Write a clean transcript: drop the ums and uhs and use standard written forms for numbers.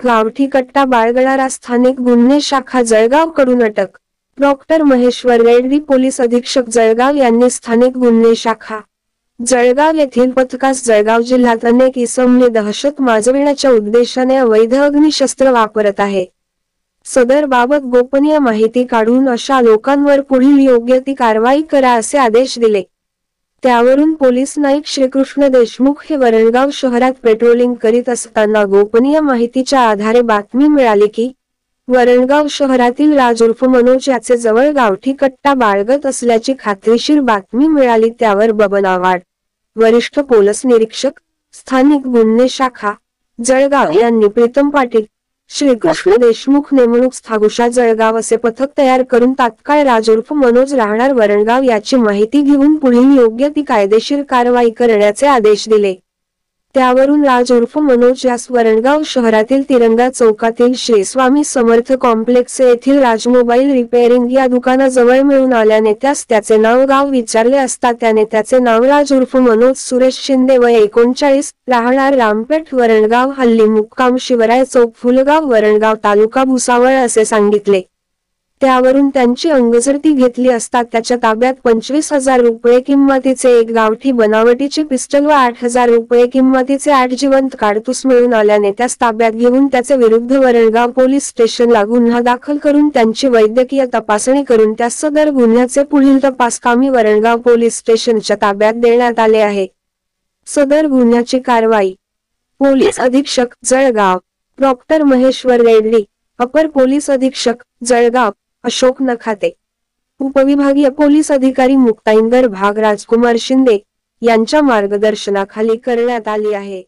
गावठी कट्टा बाळगणारा स्थानिक गुन्हे शाखा जळगाव कडून अटक। डॉक्टर महेश्वर रेड्डी पोलीस अधीक्षक जळगाव यांनी स्थानिक गुन्हे शाखा जळगाव येथील पथकास जळगाव जिल्ह्यात अनेक इसमने दहशत माजविण्याच्या उद्देशाने अवैध अग्निशस्त्र वापरत आहे, सदर बाबत गोपनीय माहिती काढून अशा लोकांवर पुढील योग्य ती कारवाई करा असे आदेश दिले। त्यावरून पोलीस नाईक श्रीकृष्ण देशमुख हे वरणगाव शहरात पेट्रोलिंग करीत असताना गोपनीय माहितीच्या आधारे बातमी मिळाली की वरणगाव शहरातील राज उर्फ मनोज याचे जवळ गावठी कट्टा बाळगत असल्याची खात्रीशीर बातमी मिळाली। त्यावर बबन आव्हाड, वरिष्ठ पोलीस निरीक्षक, स्थानिक गुन्हे शाखा जळगाव यांनी प्रीतम पाटील, श्रीकृष्ण देशमुख नेमणूक स्थागुशा जळगाव असे पथक तयार करून तात्काळ राज उर्फ मनोज राहणार वरणगाव याची माहिती घेऊन पुढील योग्य ती कायदेशीर कारवाई करण्याचे आदेश दिले। त्यावरून राज उर्फ मनोज यास वरणगाव शहरातील तिरंगा चौकातील श्री स्वामी समर्थ कॉम्प्लेक्स येथील राज मोबाईल रिपेअरिंग या दुकानाजवळ मिळून आल्याने त्यास त्याचे नाव गाव विचारले असता त्याने त्याचे नाव राज उर्फ मनोज सुरेश शिंदे वय 39 राहणार रामपेठ वरणगाव हल्ली मुक्काम शिवराय चौक फुलगाव वरणगाव तालुका भुसावळ असे सांगितले। त्यावरून त्यांची अंगझडती घेतली असता त्याच्या ताब्यात 25,000 रुपये किंमतीचे एक गावठी बनावटीचे पिस्टल व 8,000 रुपये किंमतीचे 8 जिवंत काडतूस मिळून आल्याने त्यास ताब्यात घेऊन त्याचे विरुद्ध वरणगाव पोलीस स्टेशनला गुन्हा दाखल करून त्यांची वैद्यकीय तपासणी करून त्या सदर गुन्ह्याचे पुढील तपास कामी वरणगाव पोलीस स्टेशनच्या ताब्यात देण्यात आले आहे। सदर गुन्ह्याची कारवाई पोलीस अधीक्षक जळगाव डॉक्टर महेश्वर रेड्डी, अपर पोलीस अधीक्षक जळगाव अशोक नखाते, उपविभागीय पोलीस अधिकारी मुक्ताईनगर भाग राजकुमार शिंदे यांच्या मार्गदर्शनाखाली करण्यात आली आहे।